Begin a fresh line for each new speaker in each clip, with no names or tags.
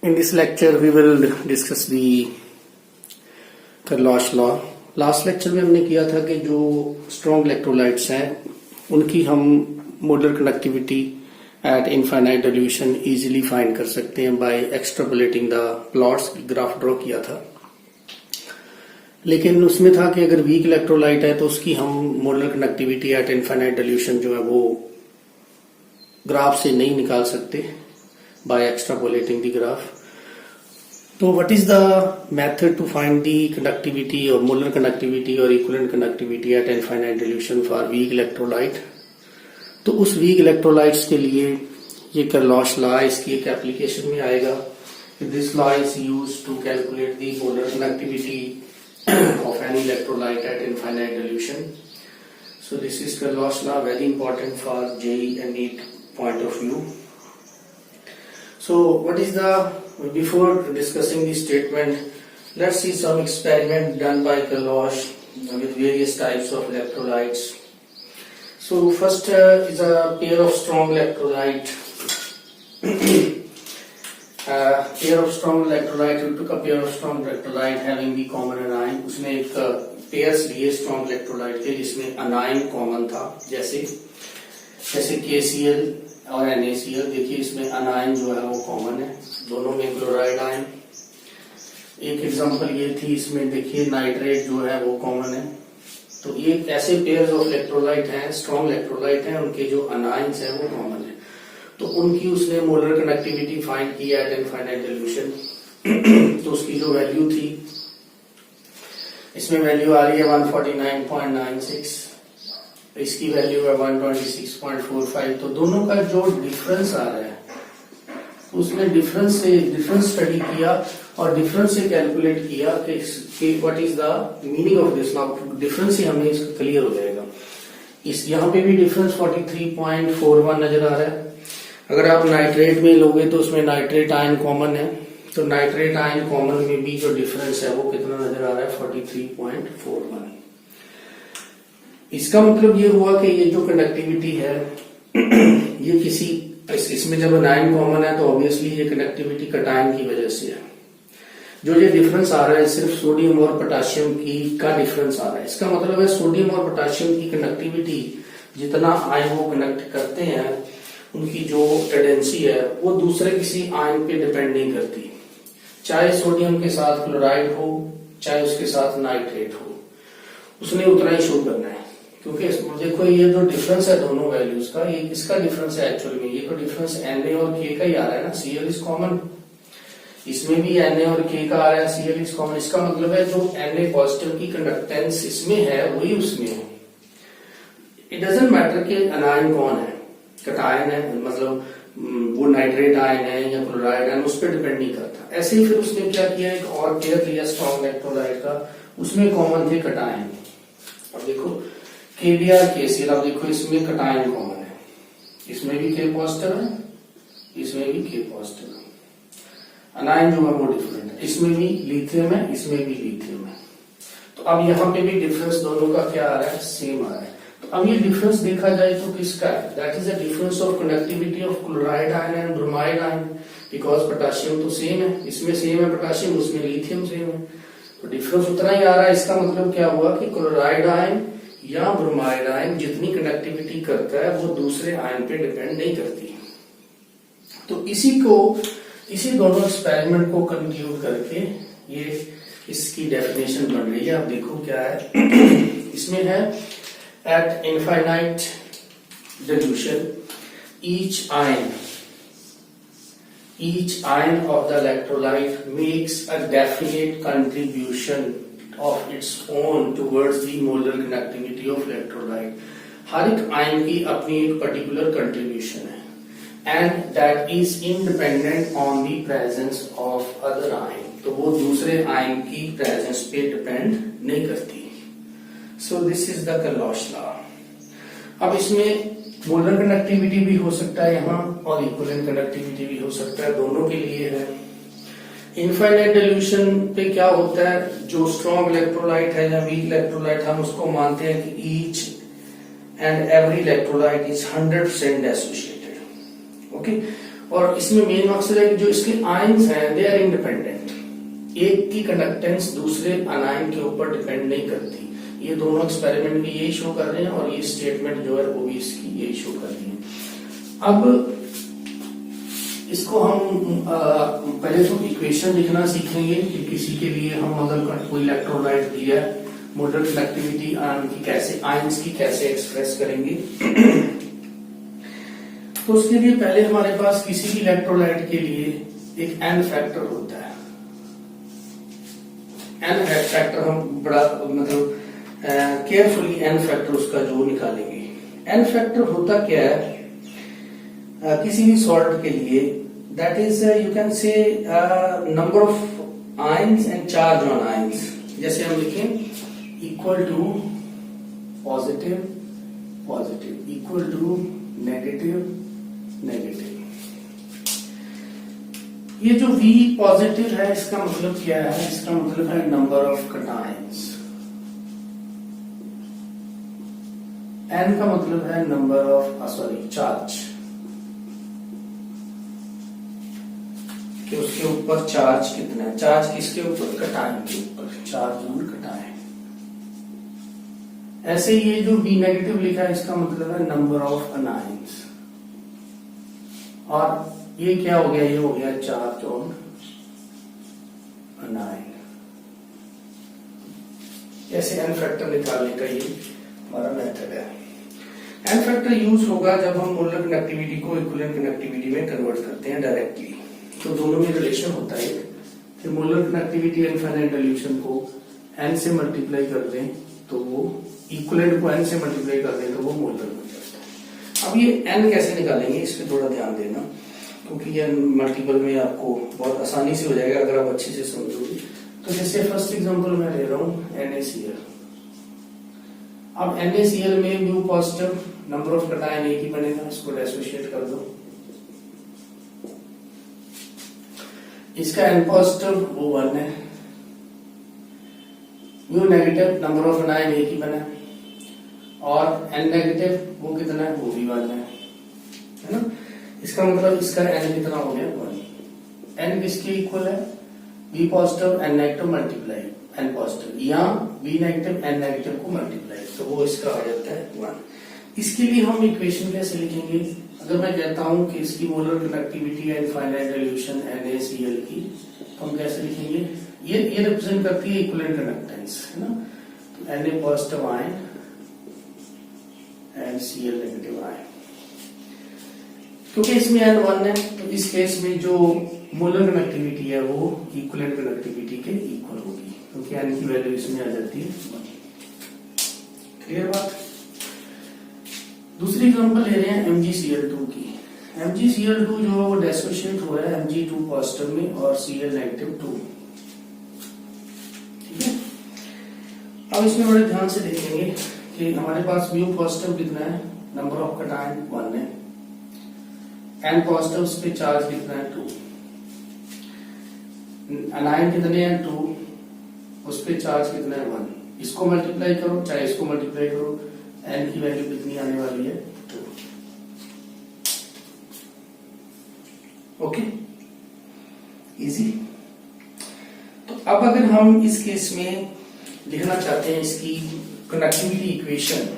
In this lecture, we will discuss the Carlosh law. Last lecture में हमने किया था कि जो स्ट्रॉन्ग इलेक्ट्रोलाइट्स हैं उनकी हम molar connectivity at infinite dilution easily find कर सकते हैं by extrapolating the plots. Graph draw किया था, लेकिन उसमें था कि अगर वीक इलेक्ट्रोलाइट है तो उसकी हम molar connectivity at infinite dilution जो है वो ग्राफ से नहीं निकाल सकते बाय एक्सट्रापोलेटिंग द ग्राफ. तो what is the method to find the conductivity और मोलर कनेक्टिविटी और equivalent connectivity at infinite dilution for weak electrolyte. तो उस वीक इलेक्ट्रोलाइट्स के लिए ये करलॉश लॉ इसकी एक एप्लीकेशन में आएगा. This law is used to calculate the molar connectivity of any electrolyte at infinite dilution. So this is Carlosh law, very important for JEE and NEET point of view. So what is before discussing the statement, let's see some experiment done by Carlosh with various types of electrolytes. So first is a pair of strong electrolyte. Pair of strong electrolyte, we took a pair of strong electrolyte having the common anion. उसने एक pairs लिए strong electrolyte के जिसमें anion common था, जैसे KCl और NaCl. देखिए इसमें अनाइन जो है वो कॉमन है, दोनों में क्लोराइड आयन. एक एग्जांपल ये थी, इसमें देखिए नाइट्रेट जो है वो कॉमन है. तो ये ऐसे पेयर्स ऑफ इलेक्ट्रोलाइट हैं, स्ट्रॉन्ग इलेक्ट्रोलाइट हैं, उनके जो अनाइंस हैं वो कॉमन है. तो उनकी उसने मोलर कनेक्टिविटी फाइंड की एट इनफाइनाइट डिल्यूशन. तो उसकी जो वैल्यू थी, इसमें वैल्यू आ रही है 149.96, इसकी वैल्यू है 126.45. तो दोनों का जो डिफरेंस आ रहा है उसने डिफरेंस स्टडी किया और डिफरेंस से कैलकुलेट किया कि what is the meaning of this. Now difference से हमें इसका क्लियर हो जाएगा. इस यहाँ पे भी डिफरेंस 43.41 नजर आ रहा है. अगर आप नाइट्रेट में लोगे तो उसमें नाइट्रेट आयन कॉमन है, तो नाइट्रेट आयन कॉमन में भी जो डिफरेंस है वो कितना नजर आ रहा है, 43.41. इसका मतलब ये हुआ कि ये जो कंडक्टिविटी है ये इसमें जब अनायन कॉमन है तो ऑब्वियसली ये कनेक्टिविटी कटायन की वजह से है. जो ये डिफरेंस आ रहा है सिर्फ सोडियम और पोटेशियम की का डिफरेंस आ रहा है. इसका मतलब है सोडियम और पोटेशियम की कनेक्टिविटी जितना आयन वो कनेक्ट करते हैं उनकी जो टेंडेंसी है वो दूसरे किसी आयन पे डिपेंड नहीं करती. चाहे सोडियम के साथ क्लोराइड हो, चाहे उसके साथ नाइट्रेट हो, उसने उतना ही शो करना है. क्योंकि देखो ये जो डिफरेंस है दोनों वैल्यूज का, ये किसका डिफरेंस है एक्चुअल में, ये तो डिफरेंस Na और K का ही आ रहा है ना. Cl इज कॉमन, इसमें भी Na और K का आ रहा है, Cl इज कॉमन. इसका मतलब है जो Na पॉजिटिव की कंडक्टेंस इसमें है वही उसमें है. इट डजंट मैटर कि अनायन कौन है, कटायन है, मतलब वो नाइट्रेट आयन है या क्लोराइड आयन, उस पर डिपेंड नहीं करता. ऐसे ही फिर उसने क्या किया, एक और पेयर लिया स्ट्रॉन्ग इलेक्ट्रोलाइट का, उसमें कॉमन थे कटायन. अब देखो KBr KCl, अब देखो इसमें कटायन कॉमन है, इसमें भी K पॉजिटिव है, इसमें भी K पॉजिटिव है. अनायन जो है वो डिफरेंट है, इसमें भी लिथियम है, इसमें भी लिथियम है. तो अब यहाँ पे भी डिफरेंस दोनों का क्या आ रहा है, सेम आ रहा है. अब ये डिफरेंस देखा जाए तो किसका है, that is the difference of conductivity of chloride ion and bromide ion. Because potassium तो सेम है, इसमें सेम है पोटेशियम, उसमें लिथियम सेम है, तो डिफरेंस उतना ही आ रहा है. इसका मतलब क्या हुआ कि क्लोराइड आयन या ब्रोमाइड आयन जितनी कंडक्टिविटी करता है वो दूसरे आयन पे डिपेंड नहीं करती. तो इसी दोनों एक्सपेरिमेंट को कंक्लूड करके ये इसकी डेफिनेशन बन रही है. आप देखो क्या है इसमें है, at infinite dilution each ion of the electrolyte makes a definite contribution of its own towards the molar connectivity of electrolyte. हर एक आयन की अपनी एक पर्टिकुलर कंट्रीब्यूशन है, and that is independent on the presence of other ion. तो वो दूसरे ion की presence पे डिपेंड नहीं करती. So this is the Carlosh law. अब इसमें मोलर कंडक्टिविटी भी हो सकता है यहाँ और इक्विवेलेंट कंडक्टिविटी भी हो सकता है, दोनों के लिए है. इनफाइनाइट डिल्यूशन पे क्या होता है, जो स्ट्रॉन्ग इलेक्ट्रोलाइट है या वीक इलेक्ट्रोलाइट, हम उसको मानते हैं कि each and every electrolyte is 100% associated. Okay, और इसमें मेन मकसद है कि जो इसके आयंस हैं दे आर इंडिपेंडेंट, एक की कंडक्टेंस दूसरे अनायन के ऊपर डिपेंड नहीं करती। ये दोनों एक्सपेरिमेंट भी यही शो कर रहे हैं और ये स्टेटमेंट जो है वो भी इसकी यही शो कर रही है। अब इसको हम पहले तो इक्वेशन लिखना सीखेंगे कि किसी के लिए हम अगर कोई इलेक्ट्रोलाइट दिया है मोलर कंडक्टिविटी की कैसे आयंस की कैसे एक्सप्रेस करेंगे। तो उसके लिए पहले हमारे पास किसी भी इलेक्ट्रोलाइट के लिए एक एन फैक्टर होता है। एन फैक्टर हम बड़ा मतलब केयरफुली एन फैक्टर उसका जो निकालेंगे। एन फैक्टर होता क्या है किसी भी सॉल्ट के लिए, that is you can say number of ions and charge on ions. जैसे हम लिखें equal to positive positive equal to negative negative. ये जो V पॉजिटिव है इसका मतलब क्या है, इसका मतलब है नंबर ऑफ कटायंस। N का मतलब है नंबर ऑफ चार्ज, कि उसके ऊपर चार्ज कितना है, चार्ज किसके ऊपर, कटायन के ऊपर, चार्ज ऑन कटायन। ऐसे ये जो B नेगेटिव लिखा है इसका मतलब है नंबर ऑफ अनायंस, और ये क्या हो गया, ये हो गया चार्ज ऑन अनायन। ऐसे एन फैक्टर निकालने का ये हमारा मेथड है। एन फैक्टर यूज होगा जब हम मोलर कंडक्टिविटी को इक्विवेलेंट कंडक्टिविटी में कन्वर्ट करते हैं डायरेक्टली। तो दोनों में रिलेशन होता है कि मोलर कंडक्टिविटी इनफाइनाइट सॉल्यूशन को n से मल्टीप्लाई कर दें तो वो इक्विवेलेंट को n से मल्टीप्लाई कर दें तो वो मोलर बन जाता है। अब ये n कैसे निकालेंगे इस पे थोड़ा ध्यान देना, क्योंकि ये मल्टीपल में आपको बहुत आसानी से हो जाएगा अगर आप अच्छे से समझोगे। तो जैसे फर्स्ट एग्जांपल मैं ले रहा हूं NaCl। अब NaCl में mu positive, number of cation एक ही बनेगा, इसको डिसोसिएट कर दो। इसका N पॉजिटिव वो 1 है, म्यू नेगेटिव नंबर ऑफ अनायन एक ही बना, और N नेगेटिव वो कितना है, वो भी 1 है ना। इसका मतलब इसका N कितना हो गया, 1। N किसके इक्वल है, B positive N negative multiply N positive, या B नेगेटिव N नेगेटिव को मल्टीप्लाई, तो वो इसका आ जाता है 1। इसके लिए हम इक्वेशन कैसे लिखेंगे, अगर मैं कहता हूं कि इसकी मोलर कंडक्टिविटी है इनफाइनाइट सॉल्यूशन NaCl की, तो हम कैसे लिखेंगे, ये रिप्रेजेंट करती है इक्विवेलेंट कंडक्टेंस है ना। तो Na positive ion and Cl negative ion, क्योंकि इसमें N 1 है तो इस केस में जो मोलर कंडक्टिविटी है वो इक्विवेलेंट कंडक्टिविटी के इक्वल होगी, क्योंकि N की वैल्यू इसमें आ जाती है 1। क्लियर बात। दूसरी एग्जांपल ले रहे हैं MgCl2 की। MgCl2 जो है वो डिसोसिएट हो रहा है Mg2 पॉजिटिव में और Cl नेगेटिव 2। ठीक है, अब इसमें बड़े ध्यान से देखेंगे कि हमारे पास म्यू पॉजिटिव कितना है, नंबर ऑफ कटायन 1 है, N पॉजिटिव पे चार्ज कितना है 2, अनायन कितने हैं 2, उस पे चार्ज कितना है 1। इसको मल्टीप्लाई करो चाहे इसको मल्टीप्लाई करो, N की वैल्यू कितनी आने वाली है 2। Okay, easy. तो अब अगर हम इस केस में लिखना चाहते हैं इसकी conductivity equation,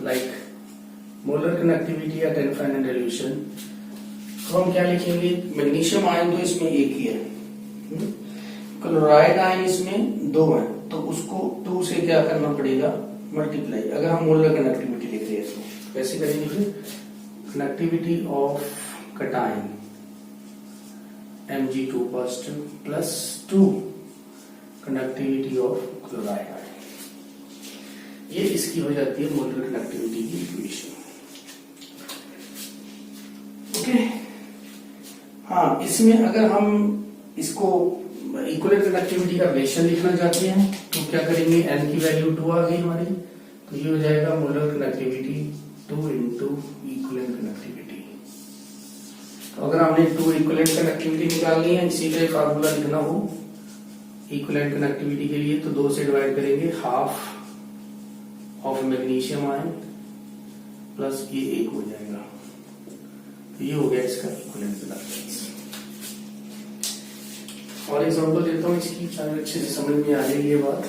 like molar conductivity eight infinite solution, तो हम क्या लिखेंगे, मैग्नीशियम आयन तो इसमें एक ही है, क्लोराइड आयन इसमें 2 है, तो उसको 2 से क्या करना पड़ेगा, मल्टीप्लाई। अगर हम मोलर कंडक्टिविटी लिख रहे हैं तो कैसे करेंगे, फिर conductivity of cation Mg2 positive plus 2 conductivity of chloride ion, ये इसकी हो जाती है मोलर कंडक्टिविटी की इक्वेशन। ओके, हाँ, इसमें अगर हम इसको इक्विवेलेंट कंडक्टिविटी का रिलेशन लिखना चाहते हैं तो क्या करेंगे, N की वैल्यू 2 आ गई हमारी, तो ये हो जाएगा molar conductivity 2 into equivalent conductivity. तो अगर हमने 2 इक्विवेलेंट कंडक्टिविटी निकालनी है, इसी का फार्मूला लिखना हो इक्विवेलेंट कंडक्टिविटी के लिए, तो 2 से डिवाइड करेंगे, half of magnesium ion plus ये 1 हो जाएगा, ये हो गया इसका इक्विवेलेंट कंडक्टेंस। और एग्जांपल देता हूँ इसकी, शायद अच्छे से समझ में आ जाएगी ये बात।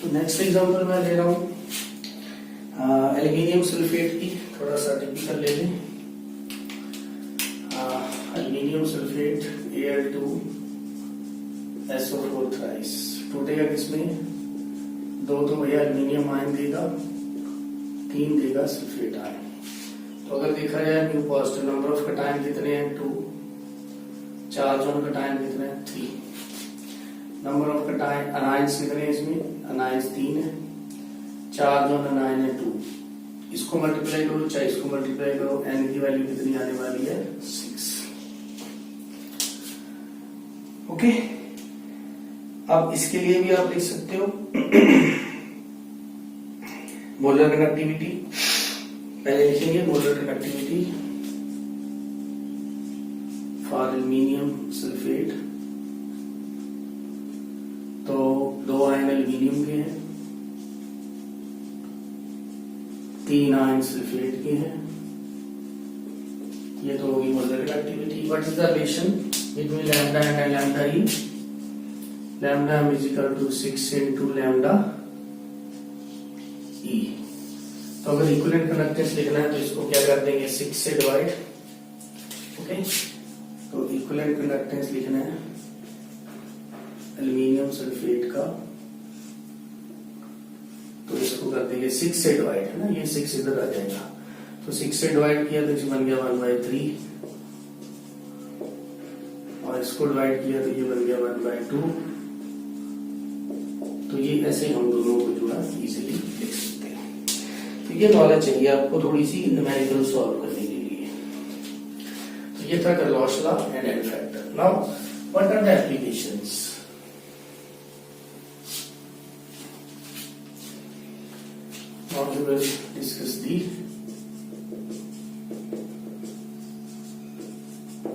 तो नेक्स्ट एग्जांपल मैं ले रहा हूँ एल्यूमिनियम सल्फेट की, थोड़ा सा टिपिकल ले लें। एल्यूमिनियम सल्फेट Al2SO4 थ्राइस टूटेगा किसमें? 2 तो भैया एल्यूमिनियम आयन देगा, 3 देगा सल्फेट आयन। तो अगर देखा जाए mu positive, number of cation कितने हैं? 2। चार्ज ऑन कटायन कितने हैं? 3। नंबर ऑफ कटायन अनायंस कितने हैं इसमें? अनायंस 3 है। चार्ज ऑन अनायन है 2। इसको मल्टीप्लाई करो चाहे इसको मल्टीप्लाई करो, n की वैल्यू कितनी आने वाली है? 6। ओके, अब इसके लिए भी आप लिख सकते हो मोलर कंडक्टिविटी। पहले लिखेंगे molar conductivity for aluminium sulphate. तो 2 आयन एल्यूमिनियम के हैं, 3 आयन सल्फेट के हैं। ये तो होगी molar conductivity. What is the relation between lambda and lambda e? Lambda is equal to 6 into lambda e. तो अगर इक्विवेलेंट कंडक्टेंस लिखना है तो इसको क्या कर देंगे? 6 से डिवाइड। ओके, तो इक्विवेलेंट कंडक्टेंस लिखना है एल्यूमिनियम सल्फेट का, तो इसको कर देंगे 6 से डिवाइड, है ना, ये 6 इधर आ जाएगा। तो 6 से डिवाइड किया तो इसमें बन गया 1/3, और इसको डिवाइड किया तो ये बन गया 1/2। तो ये ऐसे हम दोनों को जो है इजीली लिख सकते हैं। तो ये नॉलेज चाहिए आपको थोड़ी सी न्यूमेरिकल सॉल्व करने के लिए। तो ये था Kohlrausch law and n factor. Now what are the applications? Now we will discuss the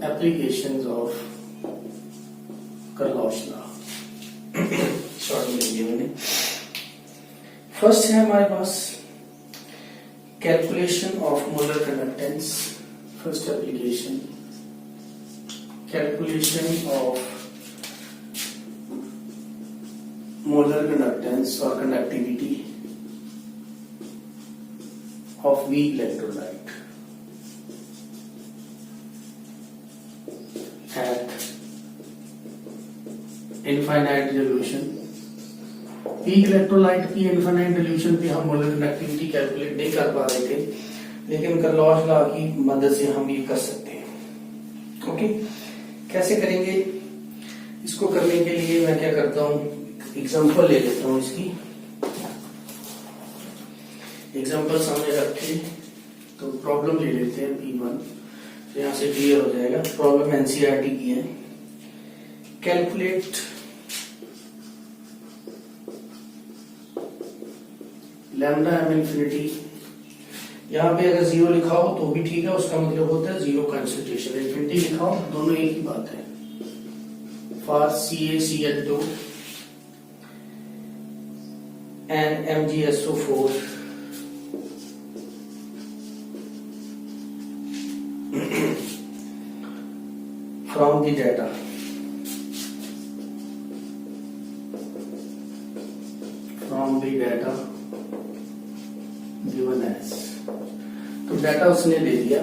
applications of Kohlrausch law. Short में लिया मैंने। फर्स्ट है हमारे पास calculation of molar conductance. First application calculation of molar conductance और conductivity of weak electrolyte at infinite resolution। weak electrolyte की infinite resolution पे हम मोलर कंडक्टिविटी कैलकुलेट नहीं कर पा रहे थे, लेकिन करलॉश लॉ की मदद से हम ये कर सकते हैं। ओके, कैसे करेंगे? इसको करने के लिए मैं क्या करता हूँ, एग्जांपल ले लेता हूँ इसकी। एग्जाम्पल सामने रखे तो प्रॉब्लम ले लेते हैं P1, तो यहां से क्लियर हो जाएगा। प्रॉब्लम एनसीईआरटी की है। Calculate lambda M infinity. यहां पे अगर 0 लिखा हो तो भी ठीक है, उसका मतलब होता है 0 कंसंट्रेशन। इन्फिनिटी लिखा हो दोनों एक ही बात है। For CaCl2 and MgSO4 from the data given as। तो डाटा उसने दे दिया,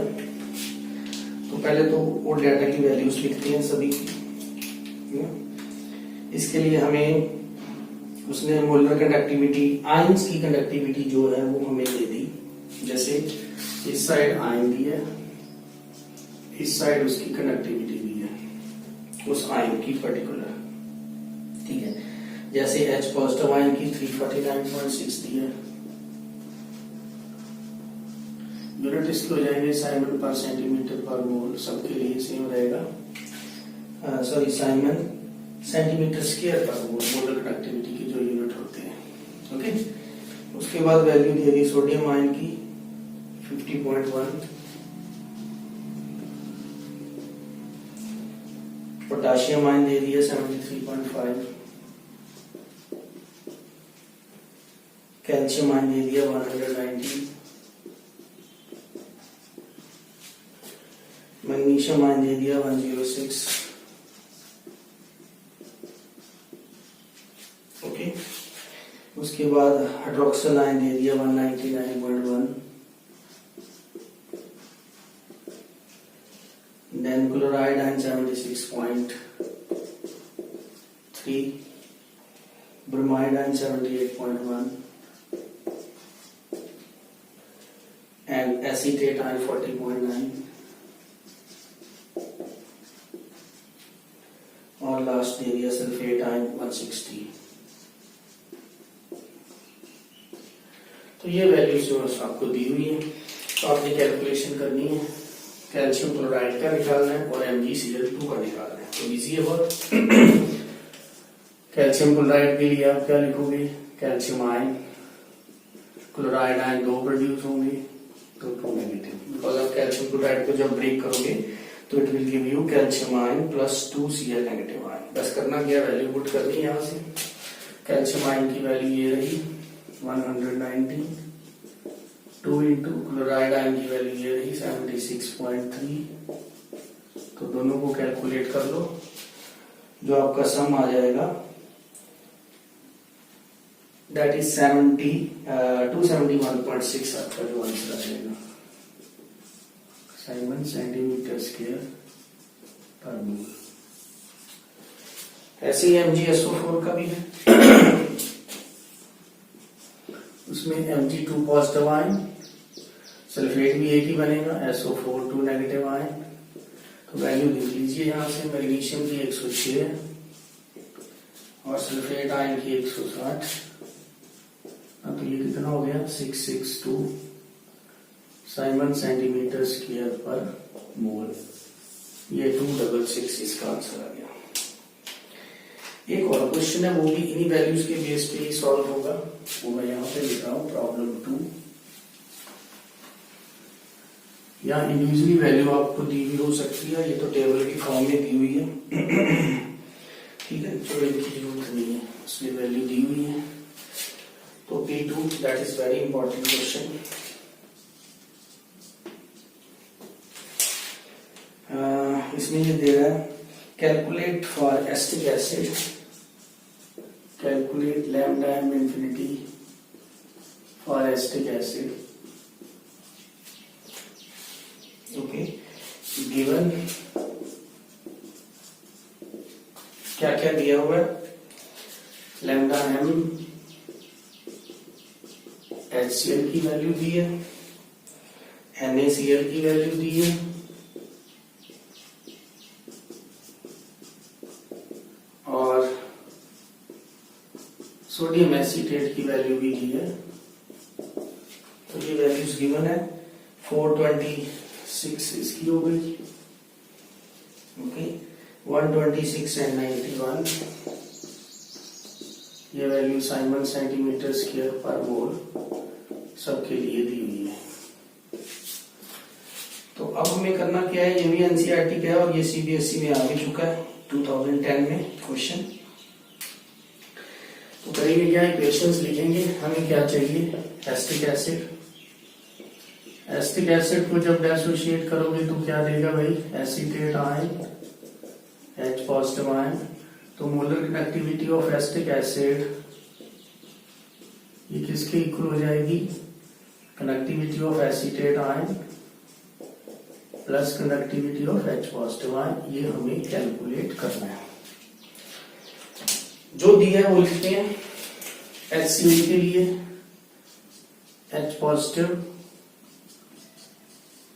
तो पहले तो वो डाटा की वैल्यूज लिखते हैं सभी की। इसके लिए हमें उसने मोलर कंडक्टिविटी, आयंस की कंडक्टिविटी जो है वो हमें दे दी। जैसे इस साइड आयन दी है, इस साइड उसकी कंडक्टिविटी दी है उस आयन की पर्टिकुलर, ठीक है। जैसे H पॉजिटिव आयन की 349.6 दी है। यूनिट इसके हो जाएंगे साइमन पर सेंटीमीटर पर मोल, सबके लिए सेम रहेगा। सॉरी, साइमन सेंटीमीटर स्क्वायर पर मोल मोलर कंडक्टिविटी की जो यूनिट होते हैं। ओके, उसके बाद वैल्यू दी गई सोडियम आयन की 50.1, पोटाशियम आयन दे दिया 73.5, कैल्शियम आयन दे दिया 190, मैग्नीशियम आयन दे दिया 106, ओके। उसके बाद हाइड्रोक्सिल आयन दे दिया 199.1, then chloride ion 76.3, bromide ion 78.1 and acetate ion 40.9 और लास्ट दे दिया सल्फेट आयन 160। तो ये वैल्यूज जो आपको दी हुई है, तो आपने कैलकुलेशन करनी है, कैल्शियम क्लोराइड का निकालना है और MgCl2 का निकालना है। तो इजी है बहुत। कैल्शियम क्लोराइड के लिए आप क्या लिखोगे, calcium ion, chloride ion 2 produce होंगे तो 2 नेगेटिव, बिकॉज आप कैल्शियम क्लोराइड को जब ब्रेक करोगे तो it will give you calcium ion plus 2Cl negative ion. बस करना क्या, वैल्यू पुट करनी है यहाँ से। कैल्शियम आयन की वैल्यू ये रही 190, 2 इंटू क्लोराइड आयन की वैल्यू ये रही 76.3। तो दोनों को कैलकुलेट कर लो, जो आपका सम आ जाएगा दैट इज 271.6 आपका जो आंसर आ जाएगा, साइमन सेंटीमीटर स्क्वायर पर मोल। ऐसे ही MgSO4 का भी है, उसमें Mg2 पॉजिटिव आयन, सल्फेट भी एक ही बनेगा, SO4 2 नेगेटिव आयन। तो वैल्यू लिख लीजिए यहाँ से, मैग्नीशियम की 106 और सल्फेट आयन की 160। तो ये कितना हो गया 662 साइमन सेंटीमीटर स्क्वायर पर मोल। ये 266 इसका आंसर आ गया। एक और क्वेश्चन है, वो भी इन्हीं वैल्यूज के बेस पे ही सॉल्व होगा, वो मैं यहाँ पे लिख रहा हूँ प्रॉब्लम 2। यहाँ इंडिविजुअली वैल्यू आपको दी हुई हो सकती है, ये तो टेबल की फॉर्म में दी हुई है। ठीक है, चलो इनकी जरूरत नहीं है, इसलिए वैल्यू दी हुई है। तो P2 that is very important question. इसमें ये दे रहा है, calculate for acetic acid, calculate lambda m infinity for acetic acid, okay. Given क्या क्या दिया हुआ है, लैम्डा m HCl की वैल्यू दी है, NaCl की वैल्यू दी है, और सोडियम एसीटेट की वैल्यू भी दी है। तो ये वैल्यूज गिवन है, 426 इसकी हो गई, ओके, 126 एंड 91। ये वैल्यू साइमन सेंटीमीटर स्क्वायर पर मोल सबके लिए दी हुई है। तो अब हमें करना क्या है, ये भी NCERT का है और ये CBSE में आ भी चुका है 2010 में क्वेश्चन। तो करेंगे क्या, इक्वेशंस लिखेंगे। हमें क्या चाहिए, एसिटिक एसिड। एसिटिक एसिड को जब डिसोशिएट करोगे तो क्या देगा भाई, acetate ion H positive ion. तो molar connectivity of acetic acid ये किसके इक्वल हो जाएगी, connectivity of acetate ion plus connectivity of H positive ion. ये हमें कैलकुलेट करना है। जो दिया है वो लिखते हैं। HCl के लिए H पॉजिटिव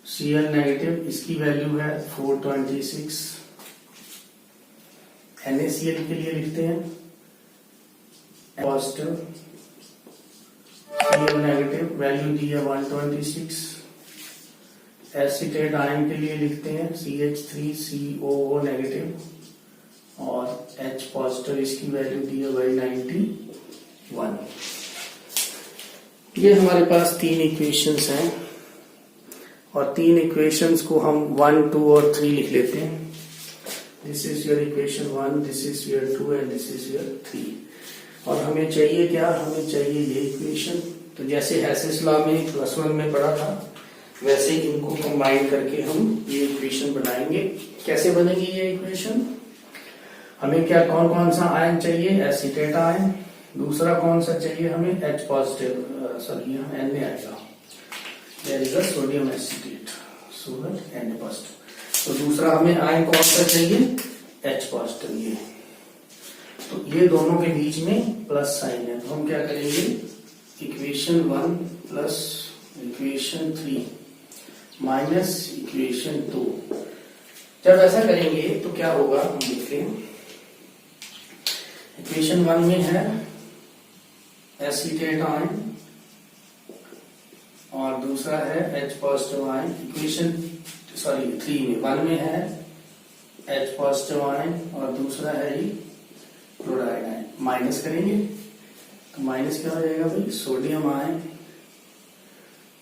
Cl नेगेटिव, इसकी वैल्यू है 426। NaCl के लिए लिखते हैं पॉजिटिव Cl नेगेटिव, वैल्यू दी है 126। एसीटेट आयन के लिए लिखते हैं CH3COO नेगेटिव और H पॉजिटिव, इसकी वैल्यू दी है 91। ये हमारे पास 3 इक्वेशंस हैं और 3 इक्वेशंस को हम 1, 2 और 3 लिख लेते हैं। This is your equation 1, this is your 2 and this is your 3। और हमें चाहिए क्या, हमें चाहिए ये इक्वेशन। तो जैसे हैसेस लॉ में +1 में पढ़ा था, वैसे इनको कंबाइन करके हम ये इक्वेशन बनाएंगे। कैसे बनेगी ये इक्वेशन? हमें क्या कौन कौन सा आयन चाहिए? Acetate ion. दूसरा कौन सा चाहिए हमें? H पॉजिटिव, सॉरी यहाँ Na आएगा, there is a sodium acetate, sodium Na positive. तो दूसरा हमें आयन कौन सा चाहिए? H positive. ये तो ये दोनों के बीच में प्लस साइन है, तो हम क्या करेंगे? Equation 1 plus equation 3 minus equation 2। जब ऐसा करेंगे तो क्या होगा हम देखते हैं। इक्वेशन 1 में है एसीटेट आयन और दूसरा है H पॉजिटिव आयन। इक्वेशन 3 में 1 में है H पॉजिटिव आयन और दूसरा है ये क्लोराइड आयन। माइनस करेंगे तो माइनस क्या हो जाएगा भाई? Sodium ion.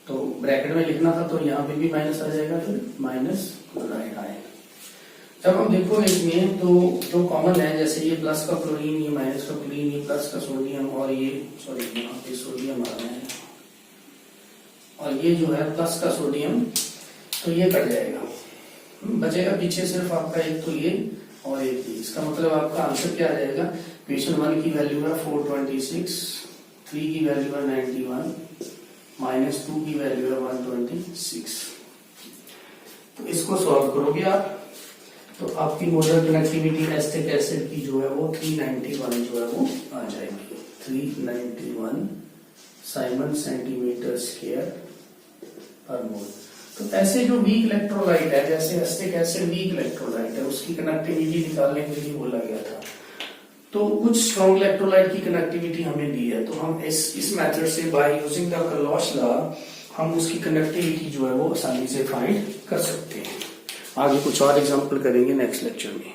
तो ब्रैकेट में लिखना था तो यहाँ पे भी माइनस आ जाएगा, फिर माइनस क्लोराइड आयन। जब हम देखो इसमें तो जो कॉमन है, जैसे ये प्लस का क्लोरीन, ये माइनस का क्लोरीन, ये प्लस का सोडियम और ये यहाँ पे सोडियम आ रहा है और ये जो है प्लस का सोडियम, तो ये कट जाएगा, बचेगा पीछे सिर्फ आपका एक तो ये और एक ये। इसका मतलब आपका आंसर क्या आ जाएगा? इक्वेशन 1 की वैल्यू है 426, 3 की वैल्यू है 91, माइनस 2 की वैल्यू है 126। तो इसको सॉल्व करोगे आप तो आपकी मोलर कनेक्टिविटी एसिटिक एसिड की जो है वो 391 जो है वो आ जाएगी। 391 साइमन सेंटीमीटर स्क्वायर पर मोल। तो ऐसे जो वीक इलेक्ट्रोलाइट है, जैसे एसिटिक एसिड वीक इलेक्ट्रोलाइट है, उसकी कनेक्टिविटी निकालने के लिए बोला गया था। तो कुछ स्ट्रॉन्ग इलेक्ट्रोलाइट की कनेक्टिविटी हमें दी है, तो हम इस मेथड से बाय यूजिंग द कलॉश लॉ हम उसकी कनेक्टिविटी जो है वो आसानी से फाइंड कर सकते हैं। आगे कुछ और एग्जांपल करेंगे नेक्स्ट लेक्चर में।